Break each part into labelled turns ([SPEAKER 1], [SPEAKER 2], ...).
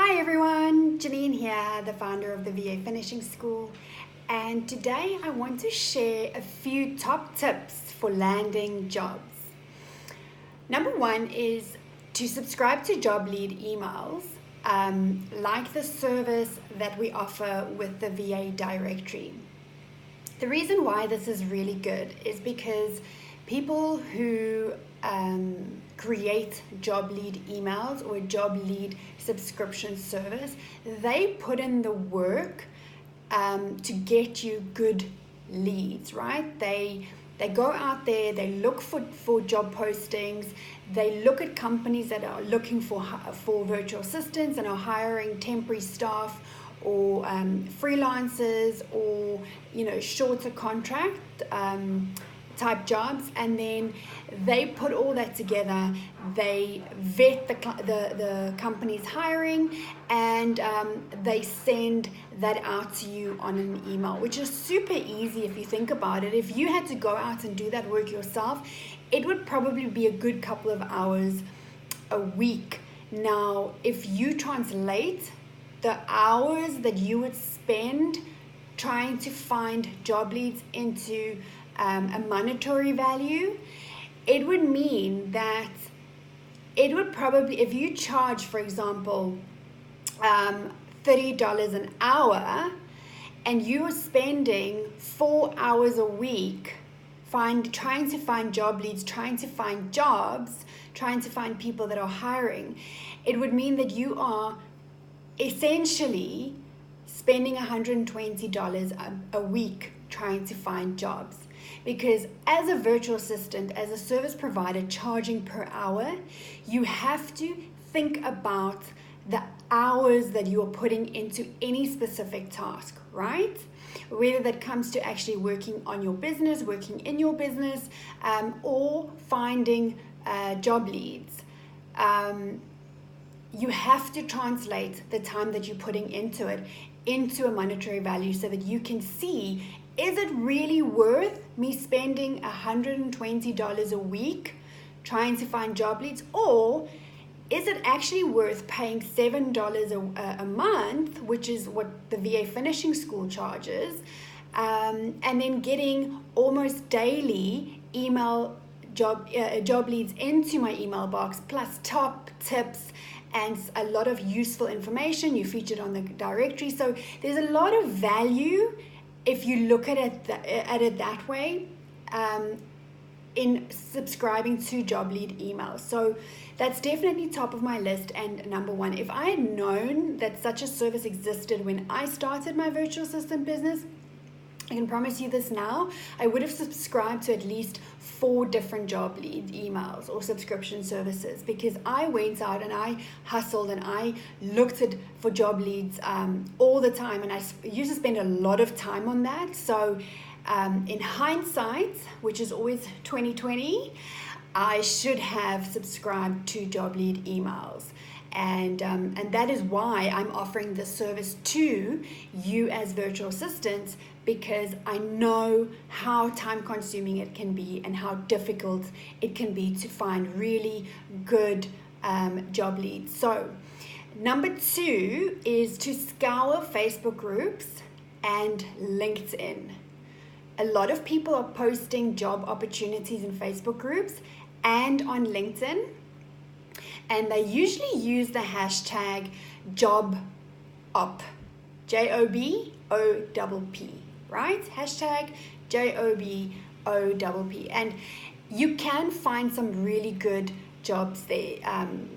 [SPEAKER 1] Hi everyone, Janine here, the founder of the VA Finishing School, and today I want to share a few top tips for landing jobs. Number one is to subscribe to job lead emails, like the service that we offer with the VA directory. The reason why this is really good is because people who create job lead emails or job lead subscription service, they put in the work to get you good leads, right? They go out there, they look for job postings, they look at companies that are looking for virtual assistants and are hiring temporary staff or freelancers or shorter contract type jobs, and then they put all that together. They vet the company's hiring, and they send that out to you on an email, which is super easy if you think about it. If you had to go out and do that work yourself, it would probably be a good couple of hours a week. Now, if you translate the hours that you would spend trying to find job leads into a monetary value, it would mean that it would probably, if you charge, for example, $30 an hour, and you are spending 4 hours a week trying to find job leads, trying to find jobs, trying to find people that are hiring, it would mean that you are essentially spending $120 a week trying to find jobs. Because as a virtual assistant, as a service provider charging per hour, you have to think about the hours that you are putting into any specific task, right? Whether that comes to actually working on your business, working in your business, or finding job leads. You have to translate the time that you're putting into it into a monetary value so that you can see, is it really worth me spending $120 a week trying to find job leads, or is it actually worth paying $7 a month, which is what the VA Finishing School charges, and then getting almost daily job leads into my email box, plus top tips and a lot of useful information. You featured on the directory, so there's a lot of value if you look at it that way, in subscribing to job lead emails. So that's definitely top of my list and number one. If I had known that such a service existed when I started my virtual assistant business, I can promise you this now, I would have subscribed to at least 4 different job lead emails or subscription services, because I went out and I hustled and I looked for job leads all the time, and I used to spend a lot of time on that. So in hindsight, which is always 2020, I should have subscribed to job lead emails. And that is why I'm offering this service to you as virtual assistants, because I know how time consuming it can be and how difficult it can be to find really good job leads. So number 2 is to scour Facebook groups and LinkedIn. A lot of people are posting job opportunities in Facebook groups and on LinkedIn, and they usually use the hashtag JOBOPP, JOBOPP, right? Hashtag JOBOPP. And you can find some really good jobs there.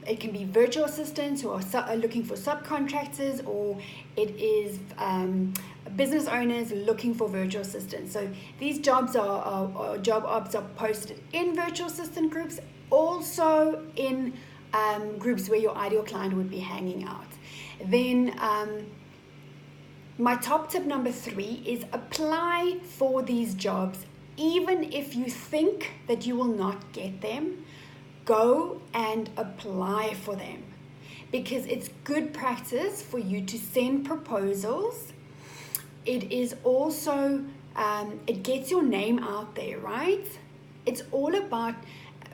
[SPEAKER 1] It can be virtual assistants who are looking for subcontractors, or it is business owners looking for virtual assistants. So these jobs are job ops are posted in virtual assistant groups, also in groups where your ideal client would be hanging out. Then my top tip number 3 is apply for these jobs. Even if you think that you will not get them, go and apply for them, because it's good practice for you to send proposals. It is also, it gets your name out there, right? It's all about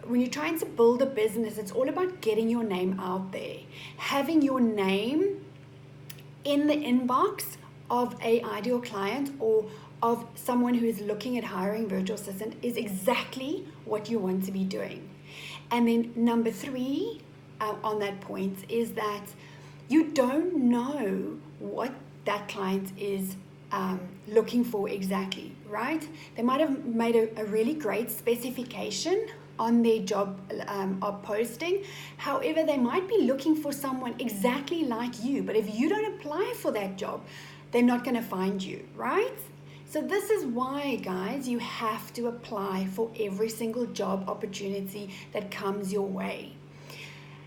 [SPEAKER 1] when you're trying to build a business, it's all about getting your name out there, having your name in the inbox of a ideal client or of someone who is looking at hiring virtual assistant is exactly what you want to be doing. And then number 3 on that point is that you don't know what that client is looking for exactly, right? They might have made a really great specification on their job posting. However, they might be looking for someone exactly like you, but if you don't apply for that job, they're not going to find you, right? So this is why, guys, you have to apply for every single job opportunity that comes your way.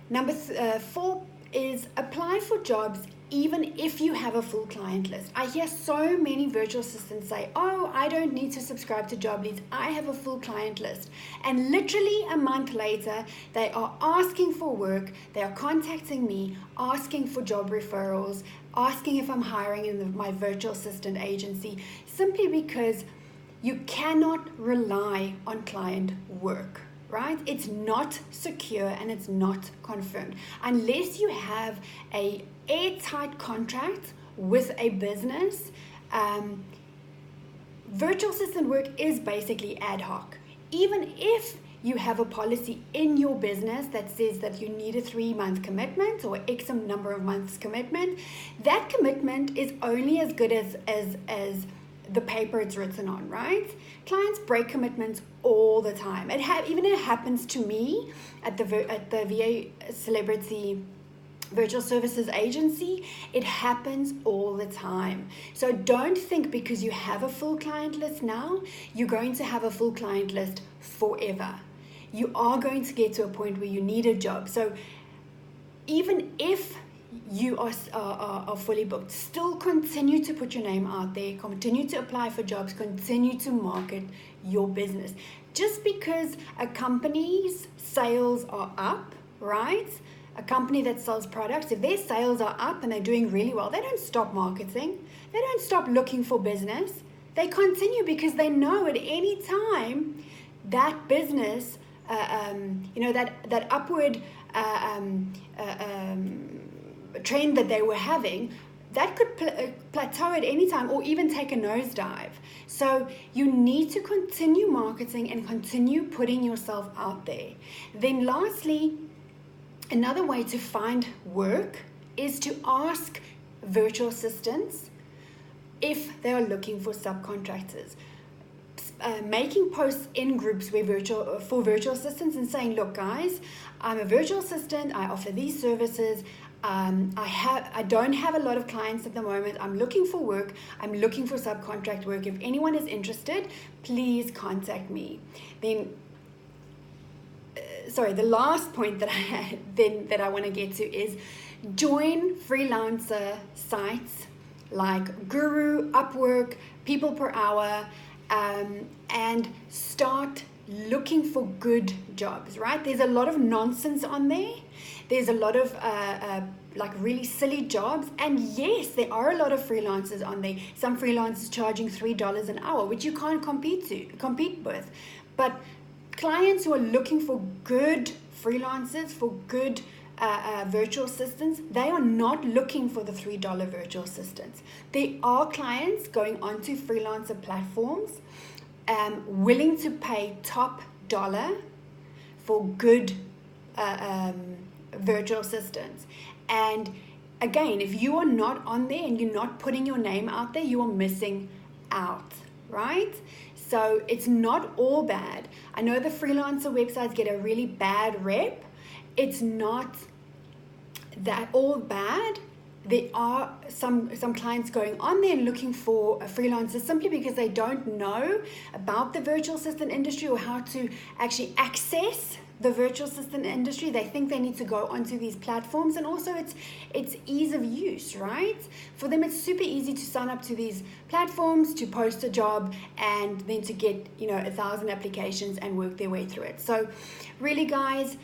[SPEAKER 1] Number 4 is apply for jobs even if you have a full client list. I hear so many virtual assistants say, oh, I don't need to subscribe to Job Leads. I have a full client list. And literally a month later, they are asking for work. They are contacting me, asking for job referrals, asking if I'm hiring in my virtual assistant agency, simply because you cannot rely on client work. Right? It's not secure and it's not confirmed. Unless you have a airtight contract with a business, virtual assistant work is basically ad hoc. Even if you have a policy in your business that says that you need a 3-month commitment or X number of months commitment, that commitment is only as good as the paper it's written on, right? Clients break commitments all the time. It happens to me at the VA Celebrity Virtual Services Agency. It happens all the time. So don't think because you have a full client list now, you're going to have a full client list forever. You are going to get to a point where you need a job. So even if you are fully booked, still continue to put your name out there, continue to apply for jobs, continue to market your business. Just because a company's sales are up, right? A company that sells products, if their sales are up and they're doing really well, they don't stop marketing. They don't stop looking for business. They continue because they know at any time that business, that upward trend that they were having, that could plateau at any time or even take a nosedive. So you need to continue marketing and continue putting yourself out there. Then lastly, another way to find work is to ask virtual assistants if they are looking for subcontractors. Making posts in groups for virtual assistants and saying, look guys, I'm a virtual assistant, I offer these services, I don't have a lot of clients at the moment, I'm looking for work, I'm looking for subcontract work. If anyone is interested, please contact me. Then the last point that I want to get to is join freelancer sites like Guru, Upwork, People Per Hour, and start looking for good jobs, right? There's a lot of nonsense on there. There's a lot of really silly jobs, and yes, there are a lot of freelancers on there. Some freelancers charging $3 an hour, which you can't compete with. But clients who are looking for good freelancers, for good virtual assistants, they are not looking for the $3 virtual assistants. There are clients going onto freelancer platforms willing to pay top dollar for good virtual assistants. And again, if you are not on there and you're not putting your name out there, you are missing out, right? So it's not all bad. I know the freelancer websites get a really bad rep. It's not that all bad. There are some clients going on there and looking for a freelancer simply because they don't know about the virtual assistant industry or how to actually access the virtual assistant industry. They think they need to go onto these platforms, and also it's ease of use, right? For them, it's super easy to sign up to these platforms, to post a job, and then to get 1,000 applications and work their way through it. So really, guys,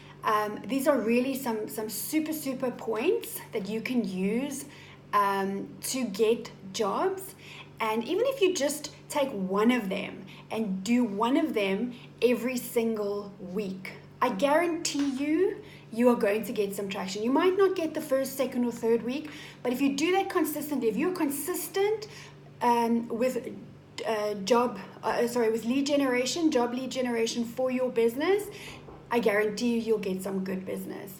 [SPEAKER 1] these are really some super points that you can use to get jobs. And even if you just take one of them and do one of them every single week, I guarantee you are going to get some traction. You might not get the first, second, or third week, but if you do that consistently, if you're consistent with with lead generation, job lead generation for your business, I guarantee you'll get some good business.